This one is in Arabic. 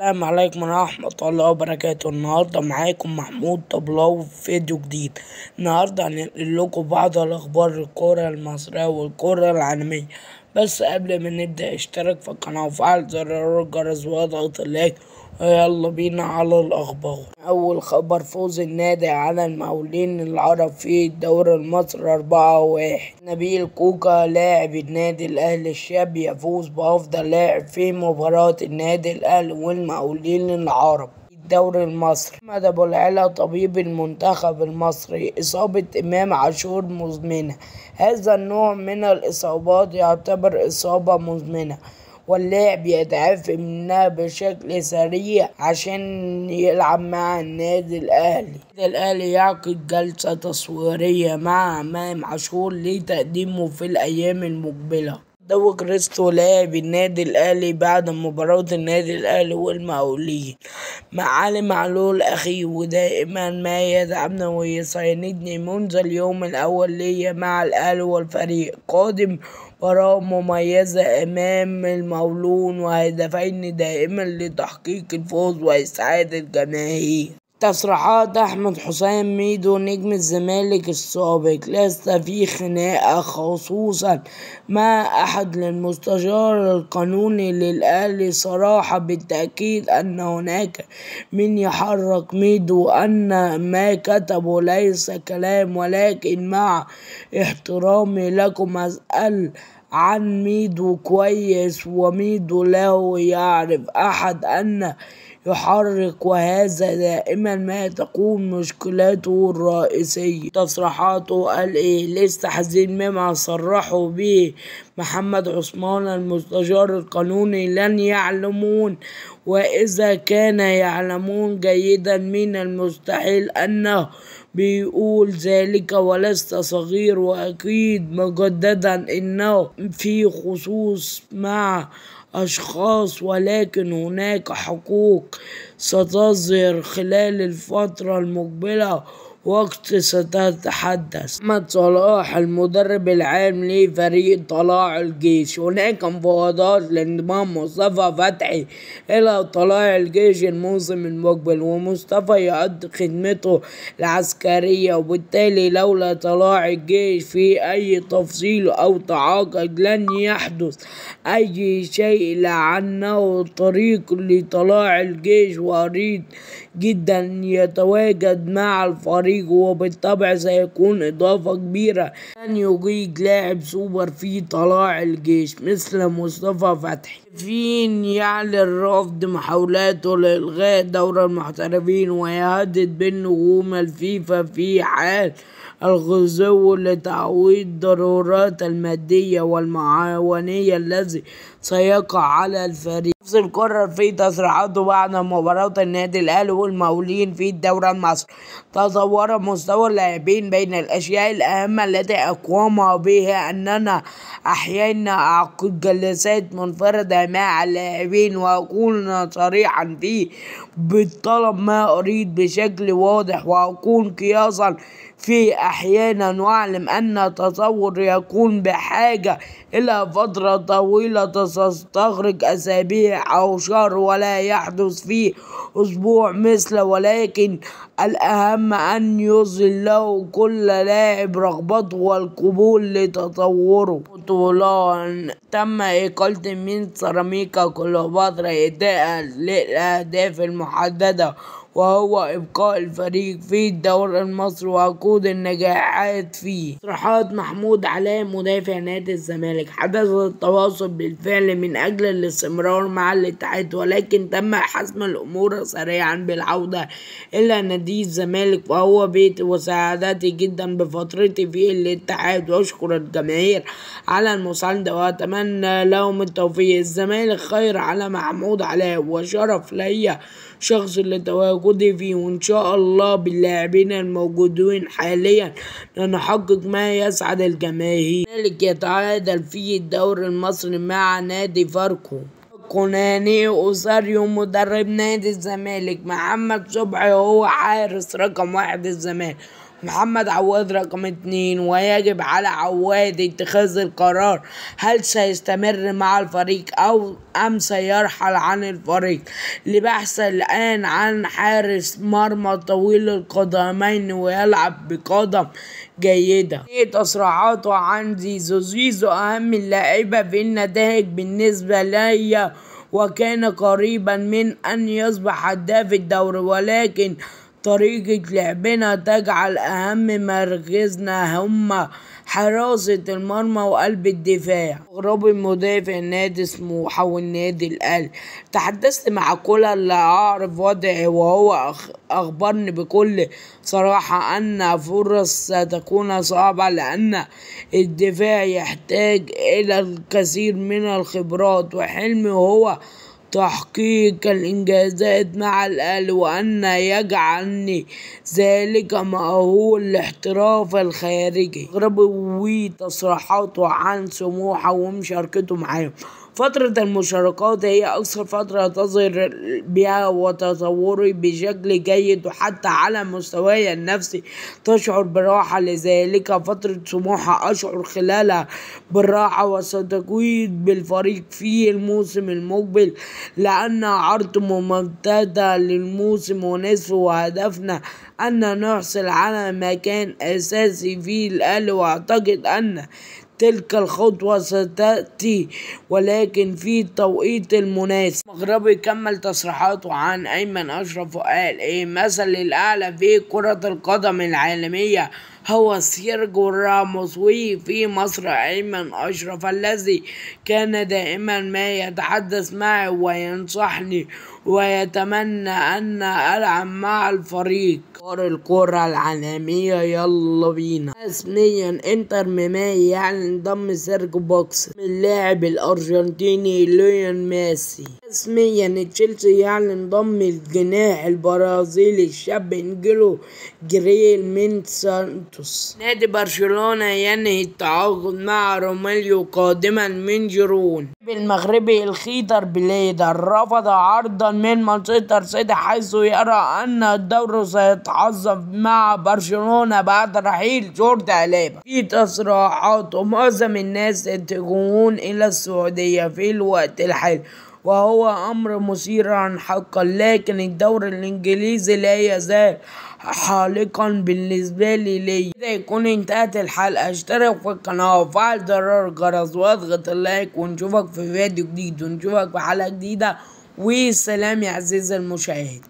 السلام عليكم ورحمة الله وبركاته. النهاردة معاكم محمود طبلاوي في فيديو جديد. النهاردة هننقل لكم بعض الأخبار الكرة المصرية والكرة العالمية. بس قبل ما نبدأ اشترك في القناة وفعل زر الجرس واضغط اللايك ويلا بينا على الأخبار. أول خبر: فوز النادي على المقاولين العرب في الدوري المصري 4-1. نبيل كوكا لاعب النادي الأهلي الشاب يفوز بأفضل لاعب في مباراة النادي الأهلي والمقاولين العرب الدوري المصري. محمد أبو العلا طبيب المنتخب المصري: إصابة إمام عاشور مزمنة. هذا النوع من الإصابات يعتبر إصابة مزمنة واللاعب يتعافى منها بشكل سريع عشان يلعب مع النادي الأهلي. النادي الأهلي يعقد جلسة تصويرية مع إمام عاشور لتقديمه في الأيام المقبلة. دو كريستو لاعب النادي الأهلي بعد مباراة النادي الأهلي والمقاولين: مع علي معلول أخي ودائما ما يدعمنا ويساندني منذ اليوم الأول لي مع الأهلي والفريق قادم مباراة مميزة أمام المقاولون وهدفين دائما لتحقيق الفوز وإسعاد الجماهير. تصريحات أحمد حسام ميدو نجم الزمالك السابق: لست في خناقة خصوصا مع أحد المستشار القانوني للأهلي. صراحة بالتأكيد أن هناك من يحرك ميدو أن ما كتبه ليس كلام، ولكن مع احترامي لكم أسأل عن ميدو كويس وميدو له يعرف أحد أن يحرك، وهذا دائما ما تكون مشكلته الرئيسية. تصريحاته قال لسه حزين مما صرحوا به محمد عثمان المستشار القانوني لن يعلمون، وإذا كان يعلمون جيدا من المستحيل أنه بيقول ذلك ولست صغير. وأكيد مجددا إنه في خصوص مع أشخاص، ولكن هناك حقوق ستظهر خلال الفترة المقبلة وقت ستتحدث. محمد صلاح المدرب العام لفريق طلائع الجيش: هناك مفاوضات لانضمام مصطفى فتحي إلى طلائع الجيش الموسم المقبل، ومصطفى يؤدي خدمته العسكرية، وبالتالي لولا طلائع الجيش في أي تفصيل أو تعاقد لن يحدث أي شيء، لأنه طريق لطلائع الجيش وأريد جدا يتواجد مع الفريق، وبالطبع سيكون إضافة كبيرة. لن يجيد لاعب سوبر في طلائع الجيش مثل مصطفى فتحي. فين يعلن رفض محاولاته لإلغاء دوري المحترفين ويهدد بالنجوم الفيفا في حال الغزو لتعويض الضرورات المادية والمعاونية الذي سيقع على الفريق. نفس القرار في تصريحاته بعد مباراة النادي الأهلي والمقاولين في الدوري المصري: تطور مستوى اللاعبين. بين الأشياء الأهم التي أقوم بها أننا أحيانا أعقد جلسات منفردة مع اللاعبين وأكون صريحا فيه بالطلب ما أريد بشكل واضح، وأكون قياسا في أحيانا، وأعلم أن التطور يكون بحاجة إلى فترة طويلة تستغرق أسابيع أو شهر ولا يحدث في أسبوع ولكن الأهم أن يظهر له كل لاعب رغبته والقبول لتطوره. بطولان: تم إقالة من سيراميكا كليوباترا إداء للأهداف المحددة وهو إبقاء الفريق في الدوري المصري وعقود النجاحات فيه. تصريحات محمود علاء مدافع نادي الزمالك: حدث التواصل بالفعل من أجل الاستمرار مع الاتحاد، ولكن تم حسم الأمور سريعا بالعودة إلى نادي الزمالك، وهو بيتي وسعادتي جدا بفترتي في الاتحاد، وأشكر الجماهير على المساندة وأتمنى لهم التوفيق. الزمالك خير على محمود علاء وشرف لي شخص لتواجدي فيه، وإن شاء الله باللاعبين الموجودين حاليا لنحقق ما يسعد الجماهير. ذلك يتعادل في الدوري المصري مع نادي فاركو. كوناني أوساريو مدرب نادي الزمالك: محمد صبحي هو حارس رقم 1 الزمالك، محمد عواد رقم 2. ويجب على عواد اتخاذ القرار هل سيستمر مع الفريق أم سيرحل عن الفريق لبحث الآن عن حارس مرمى طويل القدمين ويلعب بقدم جيدة. تصريحاته عن زيزو أهم اللاعبين في النتائج بالنسبة لي، وكان قريبا من أن يصبح هداف الدوري، ولكن طريقة لعبنا تجعل أهم مراكزنا هم حراسة المرمى وقلب الدفاع. غرابي مدافع نادي سموحة والنادي الأهلي. تحدثت مع كولر لأعرف وضعي، وهو أخبرني بكل صراحة أن فرص ستكون صعبة لأن الدفاع يحتاج إلى الكثير من الخبرات، وحلمي هو تحقيق الإنجازات مع الأهلي وأن يجعلني ذلك مؤهل للاحتراف الخارجي. وتصريحاته عن سموحة ومشاركته معاهم. فترة المشاركات هي أكثر فترة تظهر بها وتطوري بشكل جيد، وحتى على مستواي النفسي تشعر براحة، لذلك فترة سموحة أشعر خلالها بالراحة وستجويد بالفريق في الموسم المقبل، لأن عرض ممتدة للموسم ونصف، وهدفنا أن نحصل على مكان أساسي في الأهلي، وأعتقد أن تلك الخطوة ستأتي ولكن في التوقيت المناسب. مغربي كمل تصريحاته عن أيمن أشرف وقال مثل الأعلى في كرة القدم العالمية هو سيرجيو راموس، وفي مصر أيمن أشرف الذي كان دائما ما يتحدث معي وينصحني ويتمنى أن ألعب مع الفريق. الكرة العالمية يلا بينا. رسميا انتر ميامي يعلن ضم سيرجيو بوكس اللاعب الأرجنتيني ليون ميسي. رسميا تشيلسي يعلن ضم الجناح البرازيلي الشاب انجيلو جريل من سانتوس. نادي برشلونة ينهي التعاقد مع روميليو قادما من جيرون. المغربي الخيتر بليدر رفض عرضا من مانشستر سيتي، حيث يرى أن الدوري سيتعظم مع برشلونة بعد رحيل جوردي ألابا. في تصريحات معظم الناس يتجهون إلى السعودية في الوقت الحالي، وهو أمر مثير حقا، لكن الدوري الإنجليزي لا يزال حالقا بالنسبة لي. كده يكون انتهت الحلقة. اشترك في القناة وفعل زرار الجرس واضغط اللايك، ونشوفك في فيديو جديد ونشوفك في حلقة جديدة، والسلام يا عزيزي المشاهد.